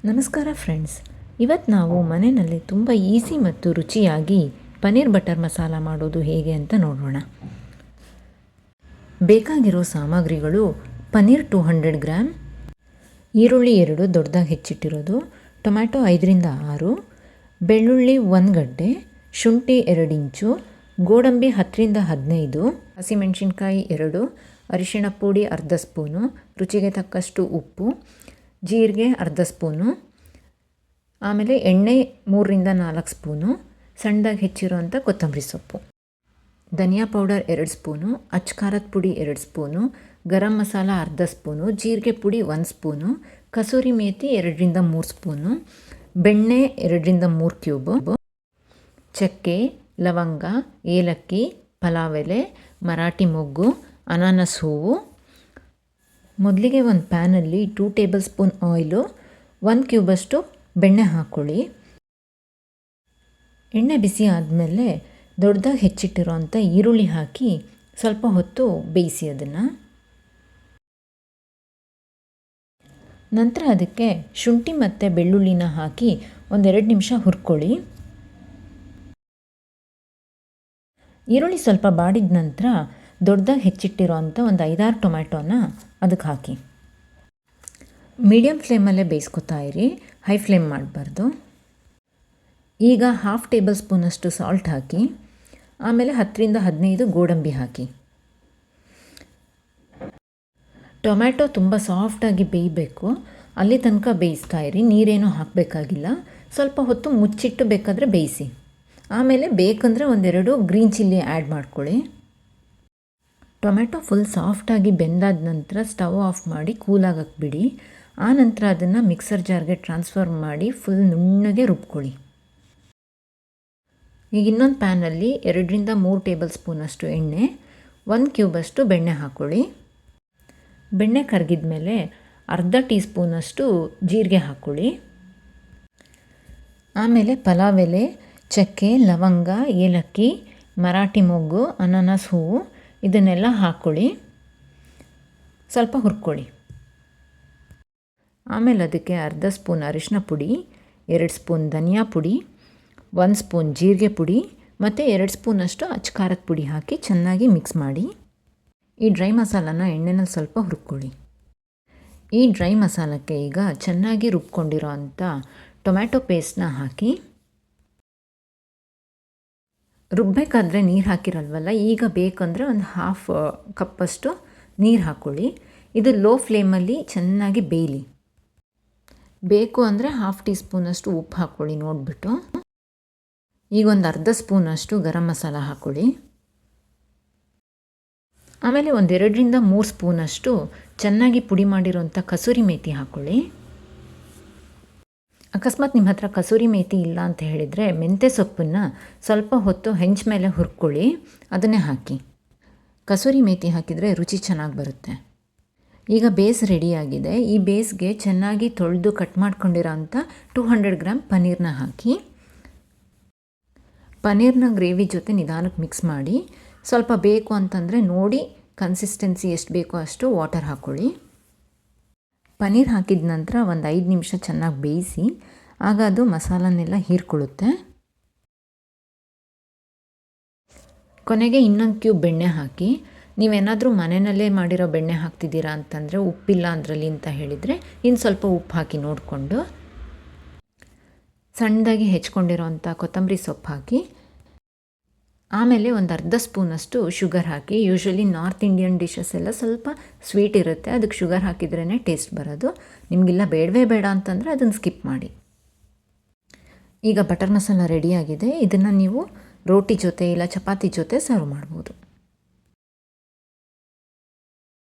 ನಮಸ್ಕಾರ ಫ್ರೆಂಡ್ಸ್, ಇವತ್ತು ನಾವು ಮನೆಯಲ್ಲಿ ತುಂಬ ಈಸಿ ಮತ್ತು ರುಚಿಯಾಗಿ ಪನ್ನೀರ್ ಬಟರ್ ಮಸಾಲ ಮಾಡೋದು ಹೇಗೆ ಅಂತ ನೋಡೋಣ. ಬೇಕಾಗಿರೋ ಸಾಮಗ್ರಿಗಳು: ಪನ್ನೀರ್ 200 ಗ್ರಾಮ್, ಈರುಳ್ಳಿ 2 ದೊಡ್ಡದಾಗಿ ಹೆಚ್ಚಿಟ್ಟಿರೋದು, ಟೊಮ್ಯಾಟೊ 5ರಿಂದ 6, ಬೆಳ್ಳುಳ್ಳಿ 1 ಗಡ್ಡೆ, ಶುಂಠಿ 2 ಇಂಚು, ಗೋಡಂಬಿ 10ರಿಂದ 15, ಹಸಿಮೆಣಸಿನ್ಕಾಯಿ 2, ಅರಿಶಿಣ ಪುಡಿ ಅರ್ಧ ಸ್ಪೂನು, ರುಚಿಗೆ ತಕ್ಕಷ್ಟು ಉಪ್ಪು, ಜೀರಿಗೆ ಅರ್ಧ ಸ್ಪೂನು, ಆಮೇಲೆ ಎಣ್ಣೆ 3ರಿಂದ 4 ಸ್ಪೂನು, ಸಣ್ಣದಾಗಿ ಹೆಚ್ಚಿರೋಂಥ ಕೊತ್ತಂಬರಿ ಸೊಪ್ಪು, ಧನಿಯಾ ಪೌಡರ್ 2 ಸ್ಪೂನು, ಅಚ್ಕಾರದ ಪುಡಿ 2 ಸ್ಪೂನು, ಗರಂ ಮಸಾಲ ಅರ್ಧ ಸ್ಪೂನು, ಜೀರಿಗೆ ಪುಡಿ 1 ಸ್ಪೂನು, ಕಸೂರಿ ಮೇಥಿ 2ರಿಂದ 3 ಸ್ಪೂನು, ಬೆಣ್ಣೆ 2ರಿಂದ 3 ಕ್ಯೂಬು, ಚಕ್ಕೆ, ಲವಂಗ, ಏಲಕ್ಕಿ, ಪಲಾವ್ ಎಲೆ, ಮರಾಠಿ ಮೊಗ್ಗು, ಅನಾನಸ್ ಹೂವು. ಮೊದಲಿಗೆ ಒಂದು ಪ್ಯಾನಲ್ಲಿ 2 ಟೇಬಲ್ ಸ್ಪೂನ್ ಆಯಿಲು, 1 ಕ್ಯೂಬಷ್ಟು ಬೆಣ್ಣೆ ಹಾಕ್ಕೊಳ್ಳಿ. ಎಣ್ಣೆ ಬಿಸಿ ಆದಮೇಲೆ ದೊಡ್ಡದಾಗಿ ಹೆಚ್ಚಿಟ್ಟಿರೋಂಥ ಈರುಳ್ಳಿ ಹಾಕಿ ಸ್ವಲ್ಪ ಹೊತ್ತು ಬೇಯಿಸಿ ಅದನ್ನು. ನಂತರ ಅದಕ್ಕೆ ಶುಂಠಿ ಮತ್ತು ಬೆಳ್ಳುಳ್ಳಿನ ಹಾಕಿ 1-2 ನಿಮಿಷ ಹುರ್ಕೊಳ್ಳಿ. ಈರುಳ್ಳಿ ಸ್ವಲ್ಪ ಬಾಡಿದ ನಂತರ ದೊಡ್ಡದಾಗಿ ಹೆಚ್ಚಿಟ್ಟಿರೋ ಅಂಥ ಒಂದು 5-6 ಟೊಮ್ಯಾಟೋನ ಅದಕ್ಕೆ ಹಾಕಿ ಮೀಡಿಯಮ್ ಫ್ಲೇಮಲ್ಲೇ ಬೇಯಿಸ್ಕೊತಾ ಇರಿ, ಹೈ ಫ್ಲೇಮ್ ಮಾಡಬಾರ್ದು. ಈಗ 1/2 ಟೇಬಲ್ ಸ್ಪೂನಷ್ಟು ಸಾಲ್ಟ್ ಹಾಕಿ, ಆಮೇಲೆ 10ರಿಂದ 15 ಗೋಡಂಬಿ ಹಾಕಿ. ಟೊಮ್ಯಾಟೊ ತುಂಬ ಸಾಫ್ಟಾಗಿ ಬೇಯಬೇಕು, ಅಲ್ಲಿ ತನಕ ಬೇಯಿಸ್ತಾ ಇರಿ, ನೀರೇನೂ ಹಾಕಬೇಕಾಗಿಲ್ಲ. ಸ್ವಲ್ಪ ಹೊತ್ತು ಮುಚ್ಚಿಟ್ಟು ಬೇಕಾದರೆ ಬೇಯಿಸಿ. ಆಮೇಲೆ ಬೇಕಂದರೆ 1-2 ಗ್ರೀನ್ ಚಿಲ್ಲಿ ಆ್ಯಡ್ ಮಾಡ್ಕೊಳ್ಳಿ. ಟೊಮ್ಯಾಟೊ ಫುಲ್ ಸಾಫ್ಟಾಗಿ ಬೆಂದಾದ ನಂತರ ಸ್ಟವ್ ಆಫ್ ಮಾಡಿ ಕೂಲಾಗಕ್ಕೆ ಬಿಡಿ. ಆ ನಂತರ ಅದನ್ನು ಮಿಕ್ಸರ್ ಜಾರ್ಗೆ ಟ್ರಾನ್ಸ್ಫರ್ ಮಾಡಿ ಫುಲ್ ನುಣ್ಣಗೆ ರುಬ್ಕೊಳ್ಳಿ. ಈಗ ಇನ್ನೊಂದು ಪ್ಯಾನಲ್ಲಿ 2ರಿಂದ 3 ಟೇಬಲ್ ಸ್ಪೂನಷ್ಟು ಎಣ್ಣೆ, 1 ಕ್ಯೂಬಷ್ಟು ಬೆಣ್ಣೆ ಹಾಕ್ಕೊಳ್ಳಿ. ಬೆಣ್ಣೆ ಕರಗಿದ ಮೇಲೆ ಅರ್ಧ ಟೀ ಸ್ಪೂನಷ್ಟು ಜೀರಿಗೆ ಹಾಕ್ಕೊಳ್ಳಿ. ಆಮೇಲೆ ಪಲಾವ್ ಎಲೆ, ಚಕ್ಕೆ, ಲವಂಗ, ಏಲಕ್ಕಿ, ಮರಾಠಿ ಮೊಗ್ಗು, ಅನಾನಸ್ ಹೂವು ಇದನ್ನೆಲ್ಲ ಹಾಕ್ಕೊಳ್ಳಿ. ಸ್ವಲ್ಪ ಹುರ್ಕೊಳ್ಳಿ. ಆಮೇಲೆ ಅದಕ್ಕೆ ಅರ್ಧ ಸ್ಪೂನ್ ಅರಿಶಿನ ಪುಡಿ, 2 ಸ್ಪೂನ್ ಧನಿಯಾ ಪುಡಿ, 1 ಸ್ಪೂನ್ ಜೀರಿಗೆ ಪುಡಿ ಮತ್ತು 2 ಸ್ಪೂನಷ್ಟು ಅಚ್ಕಾರದ ಪುಡಿ ಹಾಕಿ ಚೆನ್ನಾಗಿ ಮಿಕ್ಸ್ ಮಾಡಿ. ಈ ಡ್ರೈ ಮಸಾಲಾನ ಎಣ್ಣೆನಲ್ಲಿ ಸ್ವಲ್ಪ ಹುರ್ಕೊಳ್ಳಿ. ಈ ಡ್ರೈ ಮಸಾಲಕ್ಕೆ ಈಗ ಚೆನ್ನಾಗಿ ರುಬ್ಕೊಂಡಿರೋ ಅಂಥ ಟೊಮ್ಯಾಟೊ ಪೇಸ್ಟ್ನ ಹಾಕಿ. ರುಬ್ಬಬೇಕಾದ್ರೆ ನೀರು ಹಾಕಿರಲ್ವಲ್ಲ, ಈಗ ಬೇಕಂದರೆ ಒಂದು 1/2 ಕಪ್ಪಷ್ಟು ನೀರು ಹಾಕ್ಕೊಳ್ಳಿ. ಇದು ಲೋ ಫ್ಲೇಮಲ್ಲಿ ಚೆನ್ನಾಗಿ ಬೇಯಲಿ. ಬೇಕು ಅಂದರೆ 1/2 ಟೀ ಸ್ಪೂನಷ್ಟು ಉಪ್ಪು ಹಾಕ್ಕೊಳ್ಳಿ ನೋಡಿಬಿಟ್ಟು. ಈಗ ಒಂದು ಅರ್ಧ ಸ್ಪೂನಷ್ಟು ಗರಂ ಮಸಾಲ ಹಾಕ್ಕೊಳ್ಳಿ. ಆಮೇಲೆ 1-2ರಿಂದ 3 ಸ್ಪೂನಷ್ಟು ಚೆನ್ನಾಗಿ ಪುಡಿ ಮಾಡಿರೋಂಥ ಕಸೂರಿ ಮೇಥಿ ಹಾಕ್ಕೊಳ್ಳಿ. ಅಕಸ್ಮಾತ್ ನಿಮ್ಮ ಹತ್ರ ಕಸೂರಿ ಮೇಥಿ ಇಲ್ಲ ಅಂತ ಹೇಳಿದರೆ ಮೆಂತ್ಯ ಸೊಪ್ಪನ್ನು ಸ್ವಲ್ಪ ಹೊತ್ತು ಹೆಂಚ ಮೇಲೆ ಹುರ್ಕೊಳ್ಳಿ, ಅದನ್ನೇ ಹಾಕಿ. ಕಸೂರಿ ಮೇಥಿ ಹಾಕಿದರೆ ರುಚಿ ಚೆನ್ನಾಗಿ ಬರುತ್ತೆ. ಈಗ ಬೇಸ್ ರೆಡಿಯಾಗಿದೆ. ಈ ಬೇಸ್ಗೆ ಚೆನ್ನಾಗಿ ತೊಳೆದು ಕಟ್ ಮಾಡ್ಕೊಂಡಿರೋ ಅಂಥ 200 ಗ್ರಾಮ್ ಪನ್ನೀರನ್ನ ಹಾಕಿ. ಪನ್ನೀರ್ನ ಗ್ರೇವಿ ಜೊತೆ ನಿಧಾನಕ್ಕೆ ಮಿಕ್ಸ್ ಮಾಡಿ. ಸ್ವಲ್ಪ ಬೇಕು ಅಂತಂದರೆ ನೋಡಿ ಕನ್ಸಿಸ್ಟೆನ್ಸಿ ಎಷ್ಟು ಬೇಕೋ ಅಷ್ಟು ವಾಟರ್ ಹಾಕ್ಕೊಳ್ಳಿ. ಪನ್ನೀರ್ ಹಾಕಿದ ನಂತರ ಒಂದು 5 ನಿಮಿಷ ಚೆನ್ನಾಗಿ ಬೇಯಿಸಿ, ಆಗ ಅದು ಮಸಾಲನೆಲ್ಲ ಹೀರ್ಕೊಳ್ಳುತ್ತೆ. ಕೊನೆಗೆ ಇನ್ನೊಂದು ಕ್ಯೂಬ್ ಬೆಣ್ಣೆ ಹಾಕಿ. ನೀವೇನಾದರೂ ಮನೆಯಲ್ಲೇ ಮಾಡಿರೋ ಬೆಣ್ಣೆ ಹಾಕ್ತಿದ್ದೀರಾ ಅಂತಂದರೆ, ಉಪ್ಪಿಲ್ಲ ಅದರಲ್ಲಿ ಅಂತ ಹೇಳಿದರೆ ಇನ್ನು ಸ್ವಲ್ಪ ಉಪ್ಪು ಹಾಕಿ ನೋಡಿಕೊಂಡು, ಸಣ್ಣದಾಗಿ ಹೆಚ್ಕೊಂಡಿರೋ ಅಂಥ ಕೊತ್ತಂಬರಿ ಸೊಪ್ಪು ಹಾಕಿ. ಆಮೇಲೆ ಒಂದು ಅರ್ಧ ಸ್ಪೂನಷ್ಟು ಶುಗರ್ ಹಾಕಿ. ಯೂಶ್ವಲಿ ನಾರ್ತ್ ಇಂಡಿಯನ್ ಡಿಶಸ್ ಎಲ್ಲ ಸ್ವಲ್ಪ ಸ್ವೀಟ್ ಇರುತ್ತೆ, ಅದಕ್ಕೆ ಶುಗರ್ ಹಾಕಿದ್ರೇ ಟೇಸ್ಟ್ ಬರೋದು. ನಿಮಗಿಲ್ಲ ಬೇಡವೇ ಬೇಡ ಅಂತಂದರೆ ಅದನ್ನು ಸ್ಕಿಪ್ ಮಾಡಿ. ಈಗ ಬಟರ್ ಮಸಾಲ ರೆಡಿಯಾಗಿದೆ. ಇದನ್ನು ನೀವು ರೋಟಿ ಜೊತೆ ಇಲ್ಲ ಚಪಾತಿ ಜೊತೆ ಸರ್ವ್ ಮಾಡ್ಬೋದು.